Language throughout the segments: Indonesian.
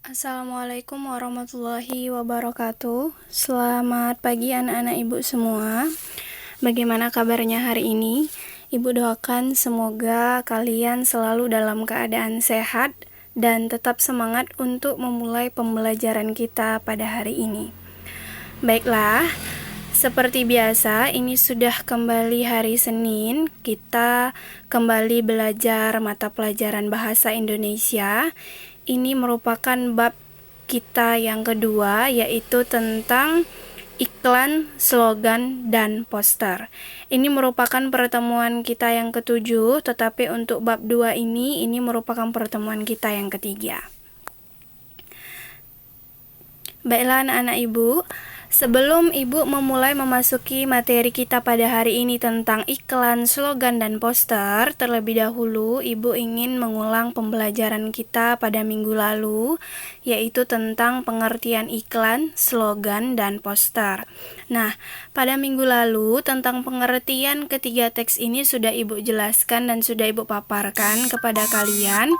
Assalamualaikum warahmatullahi wabarakatuh. Selamat pagi anak-anak ibu semua. Bagaimana kabarnya hari ini? Ibu doakan semoga kalian selalu dalam keadaan sehat dan tetap semangat untuk memulai pembelajaran kita pada hari ini. Baiklah, seperti biasa, ini sudah kembali hari Senin. Kita kembali belajar mata pelajaran bahasa Indonesia. Ini merupakan bab kita yang kedua, yaitu tentang iklan, slogan, dan poster. Ini merupakan pertemuan kita yang ketujuh, tetapi untuk bab 2 ini merupakan pertemuan kita yang ketiga. Baiklah anak-anak ibu, sebelum ibu memulai memasuki materi kita pada hari ini tentang iklan, slogan, dan poster, terlebih dahulu ibu ingin mengulang pembelajaran kita pada minggu lalu, yaitu tentang pengertian iklan, slogan, dan poster. Nah, pada minggu lalu tentang pengertian ketiga teks ini sudah ibu jelaskan dan sudah ibu paparkan kepada kalian.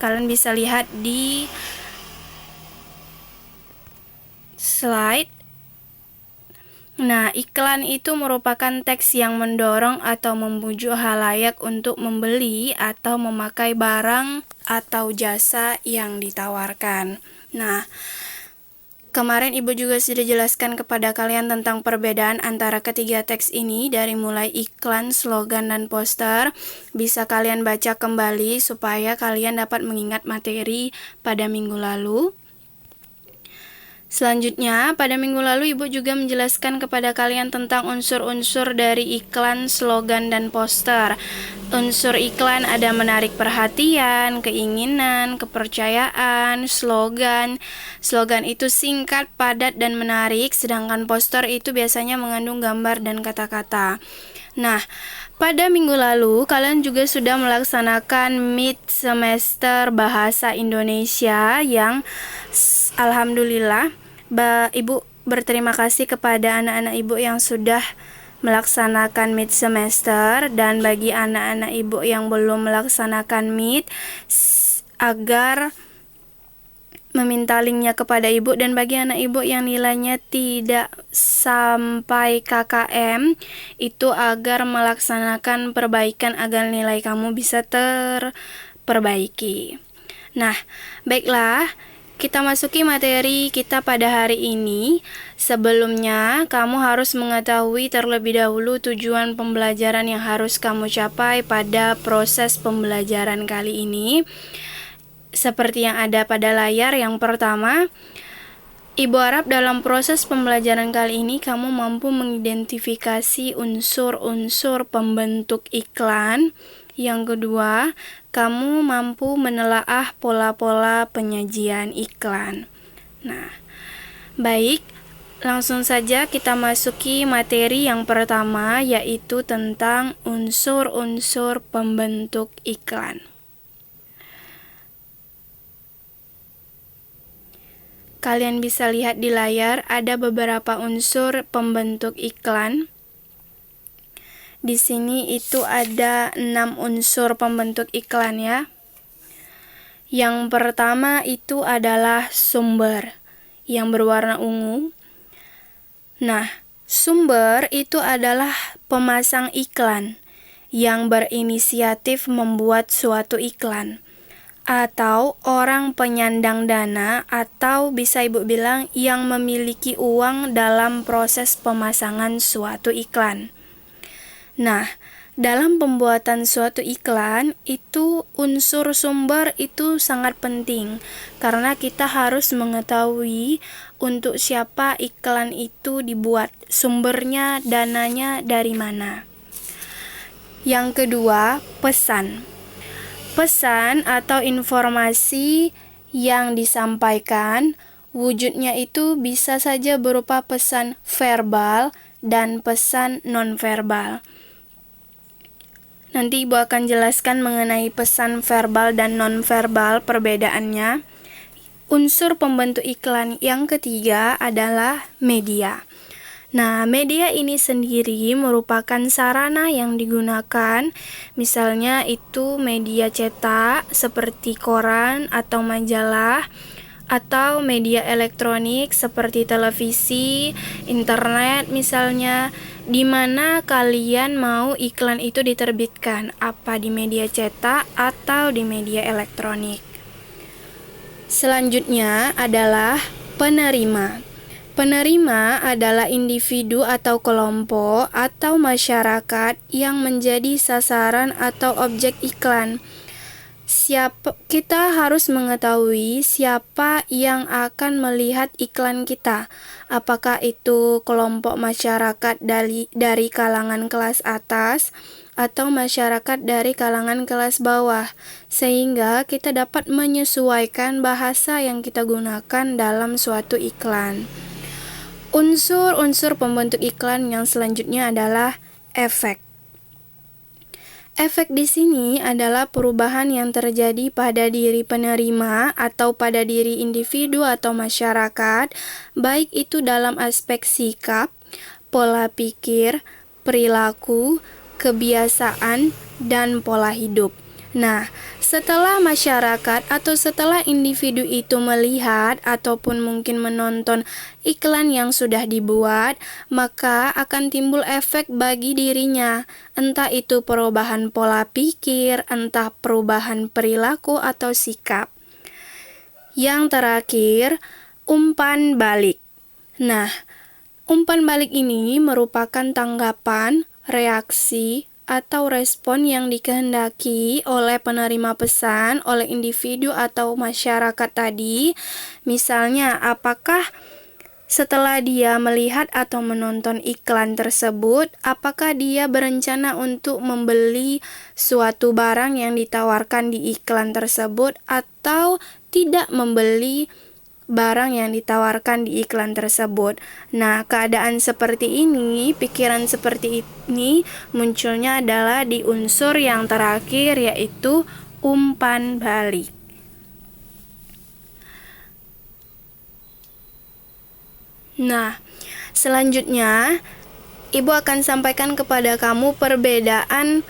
Kalian bisa lihat di slide. Nah, iklan itu merupakan teks yang mendorong atau membujuk halayak untuk membeli atau memakai barang atau jasa yang ditawarkan. Nah, kemarin ibu juga sudah jelaskan kepada kalian tentang perbedaan antara ketiga teks ini dari mulai iklan, slogan, dan poster. Bisa kalian baca kembali supaya kalian dapat mengingat materi pada minggu lalu. Selanjutnya, pada minggu lalu ibu juga menjelaskan kepada kalian tentang unsur-unsur dari iklan, slogan, dan poster. Unsur iklan ada menarik perhatian, keinginan, kepercayaan, slogan. Slogan itu singkat, padat, dan menarik, sedangkan poster itu biasanya mengandung gambar dan kata-kata. Nah, pada minggu lalu kalian juga sudah melaksanakan mid semester bahasa Indonesia yang alhamdulillah ibu berterima kasih kepada anak-anak ibu yang sudah melaksanakan mid semester, dan bagi anak-anak ibu yang belum melaksanakan mid agar meminta linknya kepada ibu, dan bagi anak ibu yang nilainya tidak sampai KKM itu agar melaksanakan perbaikan agar nilai kamu bisa terperbaiki. Nah, baiklah, kita masuki materi kita pada hari ini. Sebelumnya, kamu harus mengetahui terlebih dahulu tujuan pembelajaran yang harus kamu capai pada proses pembelajaran kali ini. Seperti yang ada pada layar, yang pertama, ibu harap dalam proses pembelajaran kali ini kamu mampu mengidentifikasi unsur-unsur pembentuk iklan. Yang kedua, kamu mampu menelaah pola-pola penyajian iklan. Nah, baik, langsung saja kita masuki materi yang pertama, yaitu tentang unsur-unsur pembentuk iklan. Kalian bisa lihat di layar ada beberapa unsur pembentuk iklan. Di sini itu ada 6 unsur pembentuk iklan ya. Yang pertama itu adalah sumber yang berwarna ungu. Nah, sumber itu adalah pemasang iklan yang berinisiatif membuat suatu iklan, atau orang penyandang dana, atau bisa ibu bilang yang memiliki uang dalam proses pemasangan suatu iklan. Nah, dalam pembuatan suatu iklan itu unsur sumber itu sangat penting karena kita harus mengetahui untuk siapa iklan itu dibuat, sumbernya, dananya dari mana. Yang kedua, pesan. Pesan atau informasi yang disampaikan, wujudnya itu bisa saja berupa pesan verbal dan pesan nonverbal. Nanti ibu akan jelaskan mengenai pesan verbal dan nonverbal perbedaannya. Unsur pembentuk iklan yang ketiga adalah media. Nah, media ini sendiri merupakan sarana yang digunakan, misalnya itu media cetak seperti koran atau majalah, atau media elektronik seperti televisi, internet misalnya, di mana kalian mau iklan itu diterbitkan, apa di media cetak atau di media elektronik. Selanjutnya adalah penerima. Penerima adalah individu atau kelompok atau masyarakat yang menjadi sasaran atau objek iklan. Kita harus mengetahui siapa yang akan melihat iklan kita. Apakah itu kelompok masyarakat dari kalangan kelas atas atau masyarakat dari kalangan kelas bawah, sehingga kita dapat menyesuaikan bahasa yang kita gunakan dalam suatu iklan. Unsur-unsur pembentuk iklan yang selanjutnya adalah efek. Efek di sini adalah perubahan yang terjadi pada diri penerima atau pada diri individu atau masyarakat, baik itu dalam aspek sikap, pola pikir, perilaku, kebiasaan, dan pola hidup. Nah, setelah masyarakat atau setelah individu itu melihat ataupun mungkin menonton iklan yang sudah dibuat, maka akan timbul efek bagi dirinya. Entah itu perubahan pola pikir, entah perubahan perilaku atau sikap. Yang terakhir, umpan balik. Nah, umpan balik ini merupakan tanggapan, reaksi, atau respon yang dikehendaki oleh penerima pesan, oleh individu atau masyarakat tadi. Misalnya, apakah setelah dia melihat atau menonton iklan tersebut, apakah dia berencana untuk membeli suatu barang yang ditawarkan di iklan tersebut atau tidak membeli barang yang ditawarkan di iklan tersebut. Nah, keadaan seperti ini, pikiran seperti ini munculnya adalah di unsur yang terakhir, yaitu umpan balik. Nah, selanjutnya Ibu akan sampaikan kepada kamu perbedaan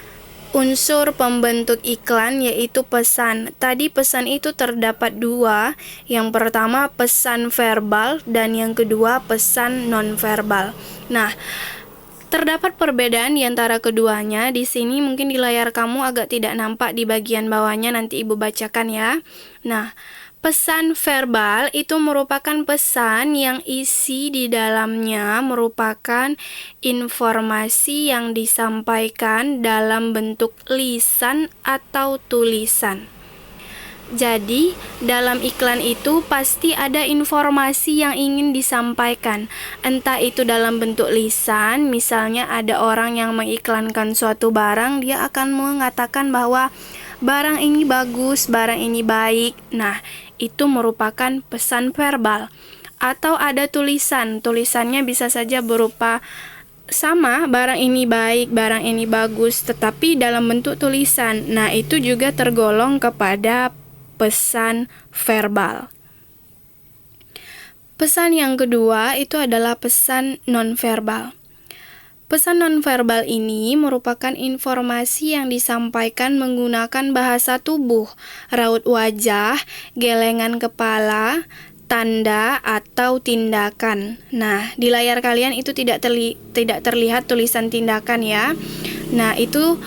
unsur pembentuk iklan, yaitu pesan. Tadi pesan itu terdapat dua. Yang pertama pesan verbal dan yang kedua pesan nonverbal. Nah, terdapat perbedaan di antara keduanya. Di sini mungkin di layar kamu agak tidak nampak di bagian bawahnya, nanti Ibu bacakan ya. Nah, pesan verbal itu merupakan pesan yang isi di dalamnya merupakan informasi yang disampaikan dalam bentuk lisan atau tulisan. Jadi, dalam iklan itu pasti ada informasi yang ingin disampaikan. Entah itu dalam bentuk lisan, misalnya ada orang yang mengiklankan suatu barang, dia akan mengatakan bahwa barang ini bagus, barang ini baik. Nah, itu merupakan pesan verbal. Atau ada tulisannya bisa saja berupa sama, barang ini baik, barang ini bagus, tetapi dalam bentuk tulisan. Nah, itu juga tergolong kepada pesan verbal. Pesan yang kedua itu adalah pesan nonverbal. Pesan nonverbal ini merupakan informasi yang disampaikan menggunakan bahasa tubuh, raut wajah, gelengan kepala, tanda, atau tindakan. Nah, di layar kalian itu tidak terlihat tulisan tindakan ya. Nah, itu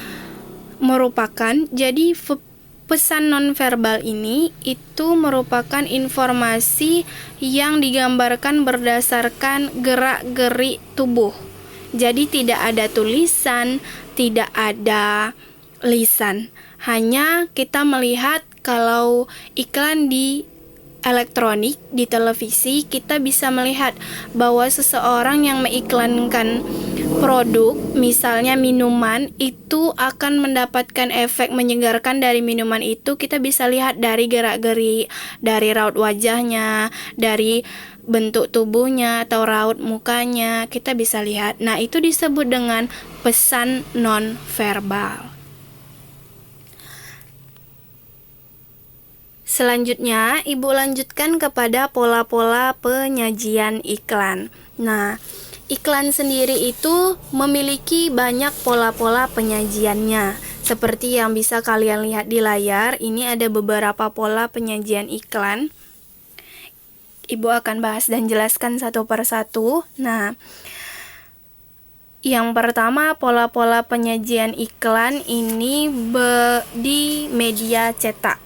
merupakan, jadi pesan nonverbal ini itu merupakan informasi yang digambarkan berdasarkan gerak-gerik tubuh. Jadi tidak ada tulisan, tidak ada lisan. Hanya kita melihat kalau iklan di elektronik, di televisi, kita bisa melihat bahwa seseorang yang mengiklankan produk, misalnya minuman, itu akan mendapatkan efek menyegarkan dari minuman itu. Kita bisa lihat dari gerak-gerik, dari raut wajahnya, dari bentuk tubuhnya atau raut mukanya, kita bisa lihat. Nah, itu disebut dengan pesan non-verbal. Selanjutnya, Ibu lanjutkan kepada pola-pola penyajian iklan. Nah, iklan sendiri itu memiliki banyak pola-pola penyajiannya. Seperti yang bisa kalian lihat di layar, ini ada beberapa pola penyajian iklan. Ibu akan bahas dan jelaskan satu persatu. Nah, yang pertama, pola-pola penyajian iklan ini di media cetak.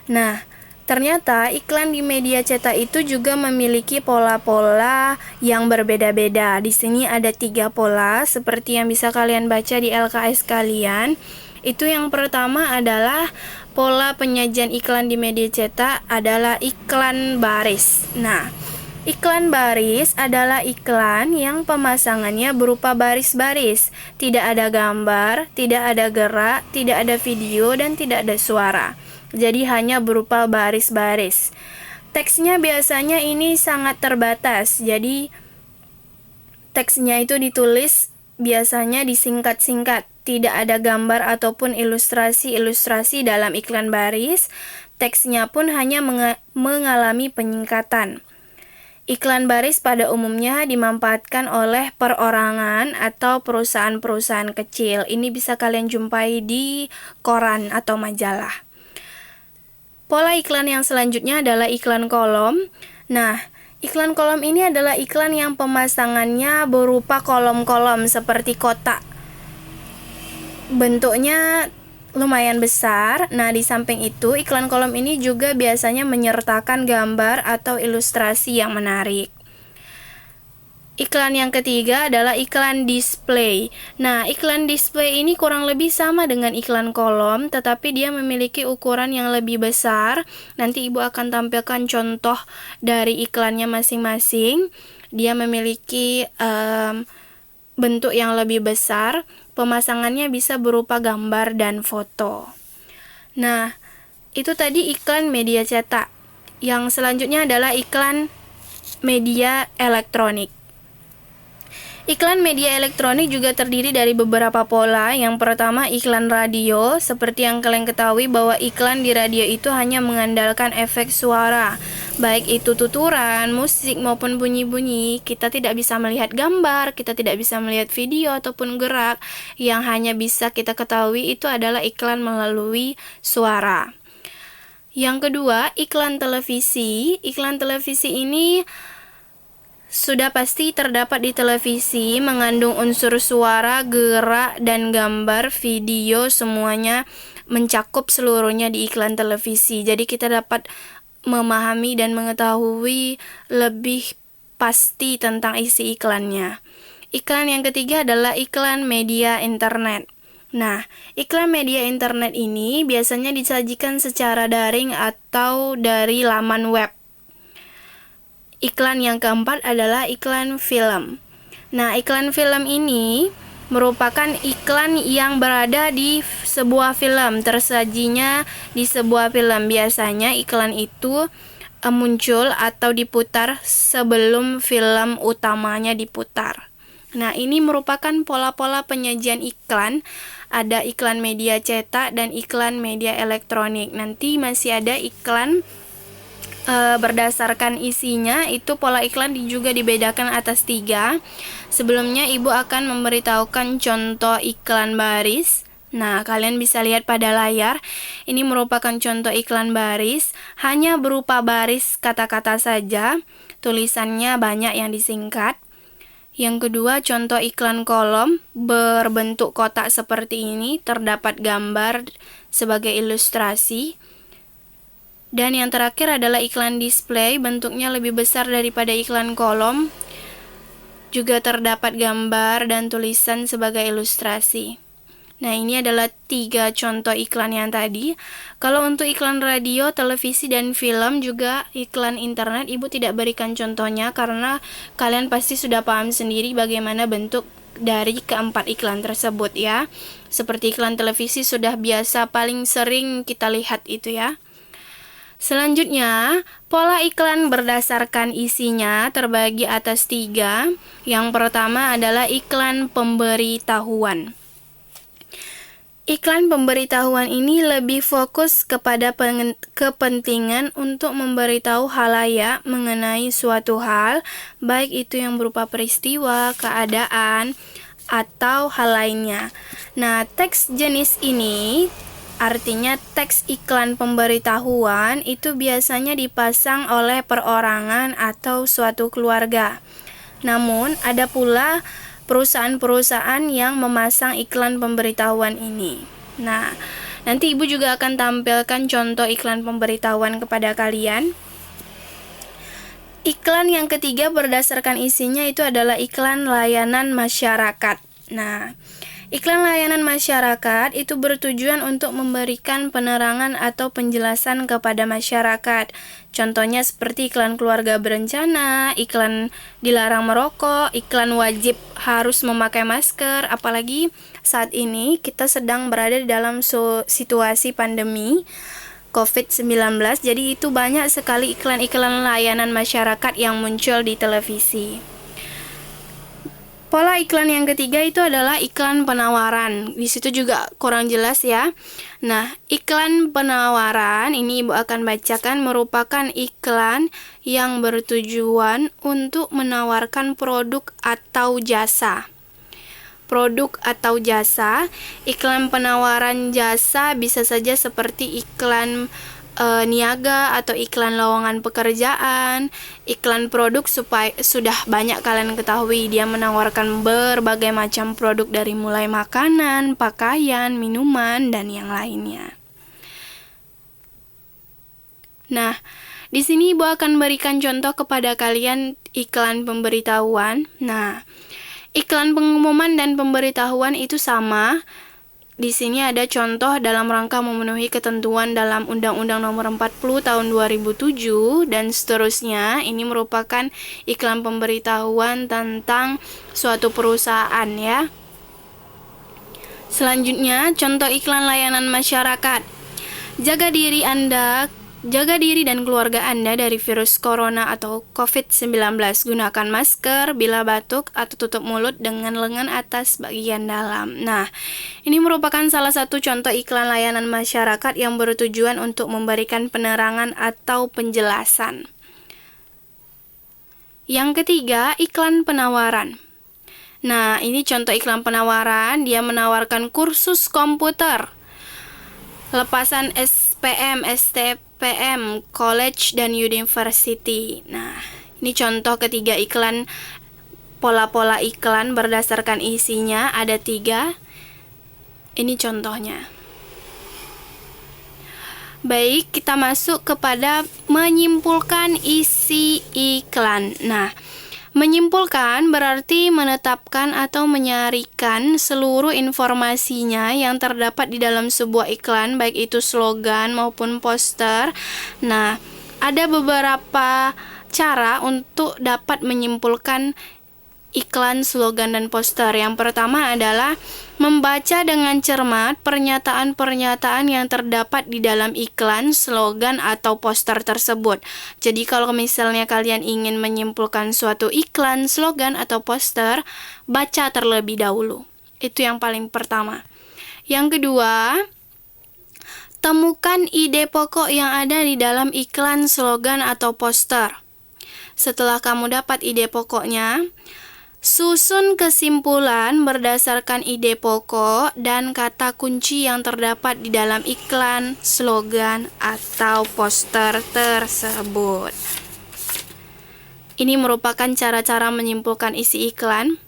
Nah, ternyata iklan di media cetak itu juga memiliki pola-pola yang berbeda-beda. Di sini ada 3 pola, seperti yang bisa kalian baca di LKS kalian. Itu yang pertama adalah pola penyajian iklan di media cetak adalah iklan baris. Nah, iklan baris adalah iklan yang pemasangannya berupa baris-baris. Tidak ada gambar, tidak ada gerak, tidak ada video, dan tidak ada suara. Jadi hanya berupa baris-baris. Teksnya biasanya ini sangat terbatas. Jadi teksnya itu ditulis biasanya disingkat-singkat. Tidak ada gambar ataupun ilustrasi-ilustrasi dalam iklan baris. Teksnya pun hanya mengalami penyingkatan. Iklan baris pada umumnya dimanfaatkan oleh perorangan atau perusahaan-perusahaan kecil. Ini bisa kalian jumpai di koran atau majalah. Pola iklan yang selanjutnya adalah iklan kolom. Nah, iklan kolom ini adalah iklan yang pemasangannya berupa kolom-kolom seperti kotak. Bentuknya lumayan besar. Nah, di samping itu, iklan kolom ini juga biasanya menyertakan gambar atau ilustrasi yang menarik. Iklan yang ketiga adalah iklan display. Nah, iklan display ini kurang lebih sama dengan iklan kolom, tetapi dia memiliki ukuran yang lebih besar. Nanti Ibu akan tampilkan contoh dari iklannya masing-masing. Dia memiliki bentuk yang lebih besar. Pemasangannya bisa berupa gambar dan foto. Nah, itu tadi iklan media cetak. Yang selanjutnya adalah iklan media elektronik. Iklan media elektronik juga terdiri dari beberapa pola. Yang pertama, iklan radio. Seperti yang kalian ketahui bahwa iklan di radio itu hanya mengandalkan efek suara. Baik itu tuturan, musik maupun bunyi-bunyi. Kita tidak bisa melihat gambar, kita tidak bisa melihat video ataupun gerak. Yang hanya bisa kita ketahui itu adalah iklan melalui suara. Yang kedua, iklan televisi. Iklan televisi ini sudah pasti terdapat di televisi, mengandung unsur suara, gerak, dan gambar, video, semuanya mencakup seluruhnya di iklan televisi. Jadi kita dapat memahami dan mengetahui lebih pasti tentang isi iklannya. Iklan yang ketiga adalah iklan media internet. Nah, iklan media internet ini biasanya disajikan secara daring atau dari laman web. Iklan yang keempat adalah iklan film. Nah, iklan film ini merupakan iklan yang berada di sebuah film, tersajinya di sebuah film. Biasanya iklan itu muncul atau diputar sebelum film utamanya diputar. Nah, ini merupakan pola-pola penyajian iklan. Ada iklan media cetak dan iklan media elektronik. Nanti masih ada iklan berdasarkan isinya. Itu pola iklan juga dibedakan atas 3. Sebelumnya Ibu akan memberitahukan contoh iklan baris. Nah, kalian bisa lihat pada layar. Ini merupakan contoh iklan baris, hanya berupa baris kata-kata saja. Tulisannya banyak yang disingkat. Yang kedua, contoh iklan kolom berbentuk kotak seperti ini, terdapat gambar sebagai ilustrasi. Dan yang terakhir adalah iklan display, bentuknya lebih besar daripada iklan kolom. Juga terdapat gambar dan tulisan sebagai ilustrasi. Nah, ini adalah 3 contoh iklan yang tadi. Kalau untuk iklan radio, televisi, dan film, juga iklan internet, Ibu tidak berikan contohnya karena kalian pasti sudah paham sendiri bagaimana bentuk dari keempat iklan tersebut ya. Seperti iklan televisi sudah biasa paling sering kita lihat itu ya. Selanjutnya, pola iklan berdasarkan isinya terbagi atas 3. Yang pertama adalah iklan pemberitahuan. Iklan pemberitahuan ini lebih fokus kepada kepentingan untuk memberitahu khalayak mengenai suatu hal, baik itu yang berupa peristiwa, keadaan, atau hal lainnya. Nah, teks jenis ini Artinya teks iklan pemberitahuan itu biasanya dipasang oleh perorangan atau suatu keluarga. Namun, ada pula perusahaan-perusahaan yang memasang iklan pemberitahuan ini. Nah, nanti Ibu juga akan tampilkan contoh iklan pemberitahuan kepada kalian. Iklan yang ketiga berdasarkan isinya itu adalah iklan layanan masyarakat. Nah, iklan layanan masyarakat itu bertujuan untuk memberikan penerangan atau penjelasan kepada masyarakat. Contohnya seperti iklan keluarga berencana, iklan dilarang merokok, iklan wajib harus memakai masker, apalagi saat ini kita sedang berada di dalam situasi pandemi COVID-19, jadi itu banyak sekali iklan-iklan layanan masyarakat yang muncul di televisi. Pola iklan yang ketiga itu adalah iklan penawaran. Di situ juga kurang jelas ya. Nah, iklan penawaran ini Ibu akan bacakan merupakan iklan yang bertujuan untuk menawarkan produk atau jasa. Produk atau jasa, iklan penawaran jasa bisa saja seperti iklan niaga atau iklan lowongan pekerjaan. Iklan produk sudah banyak kalian ketahui, dia menawarkan berbagai macam produk dari mulai makanan, pakaian, minuman, dan yang lainnya. Nah, di sini Ibu akan berikan contoh kepada kalian iklan pemberitahuan. Nah, iklan pengumuman dan pemberitahuan itu sama. Di sini ada contoh dalam rangka memenuhi ketentuan dalam Undang-Undang Nomor 40 Tahun 2007 dan seterusnya. Ini merupakan iklan pemberitahuan tentang suatu perusahaan ya. Selanjutnya, contoh iklan layanan masyarakat. Jaga diri dan keluarga Anda dari virus corona atau COVID-19. Gunakan masker bila batuk atau tutup mulut dengan lengan atas bagian dalam. Nah, ini merupakan salah satu contoh iklan layanan masyarakat yang bertujuan untuk memberikan penerangan atau penjelasan. Yang ketiga, iklan penawaran. Nah, ini contoh iklan penawaran, dia menawarkan kursus komputer, lepasan SPM, STPM, college dan university. Nah, ini contoh ketiga iklan, pola-pola iklan berdasarkan isinya ada 3. Ini contohnya. Baik, kita masuk kepada menyimpulkan isi iklan. Nah, menyimpulkan berarti menetapkan atau menyarikan seluruh informasinya yang terdapat di dalam sebuah iklan, baik itu slogan maupun poster. Nah, ada beberapa cara untuk dapat menyimpulkan iklan, slogan, dan poster. Yang pertama adalah membaca dengan cermat pernyataan-pernyataan yang terdapat di dalam iklan, slogan, atau poster tersebut. Jadi kalau misalnya kalian ingin menyimpulkan suatu iklan, slogan, atau poster, baca terlebih dahulu. Itu yang paling pertama. Yang kedua, temukan ide pokok yang ada di dalam iklan, slogan, atau poster. Setelah kamu dapat ide pokoknya, susun kesimpulan berdasarkan ide pokok dan kata kunci yang terdapat di dalam iklan, slogan, atau poster tersebut. Ini merupakan cara-cara menyimpulkan isi iklan.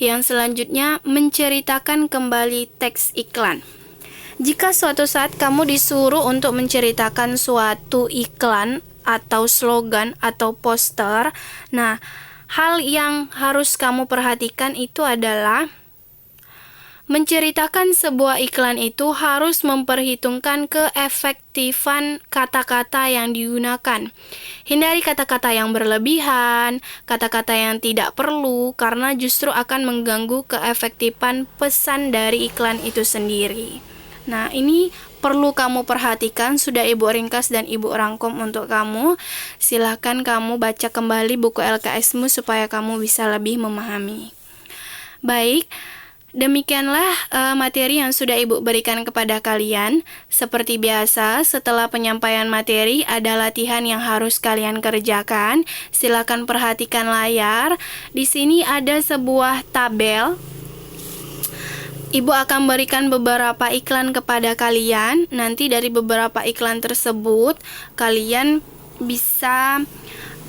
Yang selanjutnya, menceritakan kembali teks iklan. Jika suatu saat kamu disuruh untuk menceritakan suatu iklan atau slogan atau poster, nah, hal yang harus kamu perhatikan itu adalah menceritakan sebuah iklan itu harus memperhitungkan keefektifan kata-kata yang digunakan. Hindari kata-kata yang berlebihan, kata-kata yang tidak perlu, karena justru akan mengganggu keefektifan pesan dari iklan itu sendiri. Nah, ini perlu kamu perhatikan, sudah Ibu ringkas dan Ibu rangkum untuk kamu. Silahkan kamu baca kembali buku LKS-mu supaya kamu bisa lebih memahami. Baik, demikianlah materi yang sudah Ibu berikan kepada kalian. Seperti biasa, setelah penyampaian materi ada latihan yang harus kalian kerjakan. Silahkan perhatikan layar. Di sini ada sebuah tabel. Ibu akan berikan beberapa iklan kepada kalian. Nanti dari beberapa iklan tersebut, kalian bisa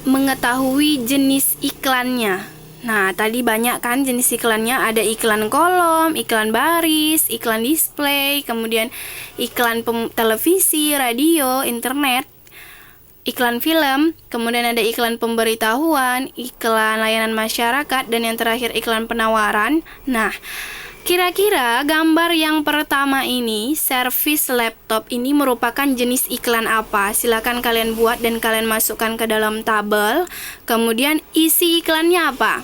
mengetahui jenis iklannya. Nah, tadi banyak kan jenis iklannya, ada iklan kolom, iklan baris, iklan display, kemudian iklan televisi, radio, internet, iklan film, kemudian ada iklan pemberitahuan, iklan layanan masyarakat, dan yang terakhir iklan penawaran. Nah, kira-kira gambar yang pertama ini, servis laptop ini merupakan jenis iklan apa? Silakan kalian buat dan kalian masukkan ke dalam tabel. Kemudian isi iklannya apa?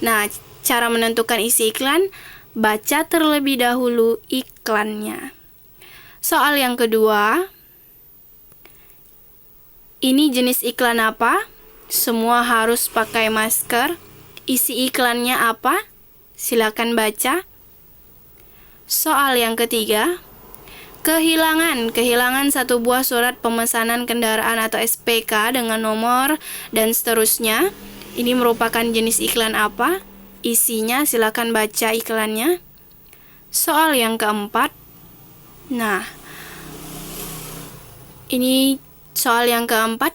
Nah, cara menentukan isi iklan, baca terlebih dahulu iklannya. Soal yang kedua, ini jenis iklan apa? Semua harus pakai masker. Isi iklannya apa? Silakan baca. Soal yang ketiga, kehilangan satu buah surat pemesanan kendaraan atau SPK dengan nomor dan seterusnya. Ini merupakan jenis iklan apa? Isinya silakan baca iklannya. Soal yang keempat, nah, ini soal yang keempat,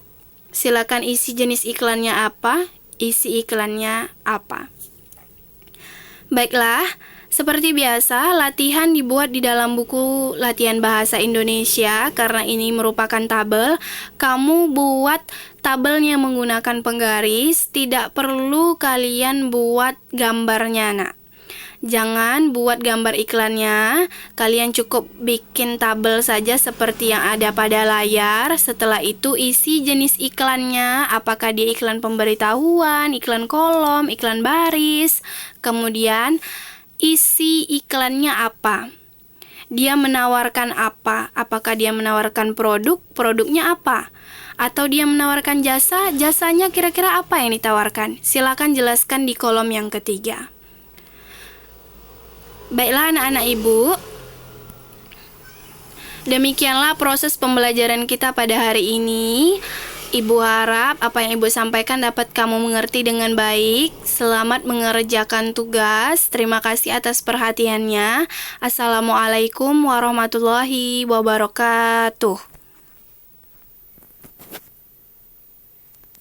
silakan isi jenis iklannya apa? Isi iklannya apa? Baiklah, seperti biasa, latihan dibuat di dalam buku latihan bahasa Indonesia. Karena ini merupakan tabel, kamu buat tabelnya menggunakan penggaris. Tidak perlu kalian buat gambarnya, nak. Jangan buat gambar iklannya, kalian cukup bikin tabel saja seperti yang ada pada layar. Setelah itu isi jenis iklannya, apakah dia iklan pemberitahuan, iklan kolom, iklan baris. Kemudian isi iklannya apa? Dia menawarkan apa? Apakah dia menawarkan produk? Produknya apa? Atau dia menawarkan jasa? Jasanya kira-kira apa yang ditawarkan? Silakan jelaskan di kolom yang ketiga. Baiklah anak-anak ibu, demikianlah proses pembelajaran kita pada hari ini. Ibu harap apa yang ibu sampaikan dapat kamu mengerti dengan baik. Selamat mengerjakan tugas. Terima kasih atas perhatiannya. Assalamualaikum warahmatullahi wabarakatuh.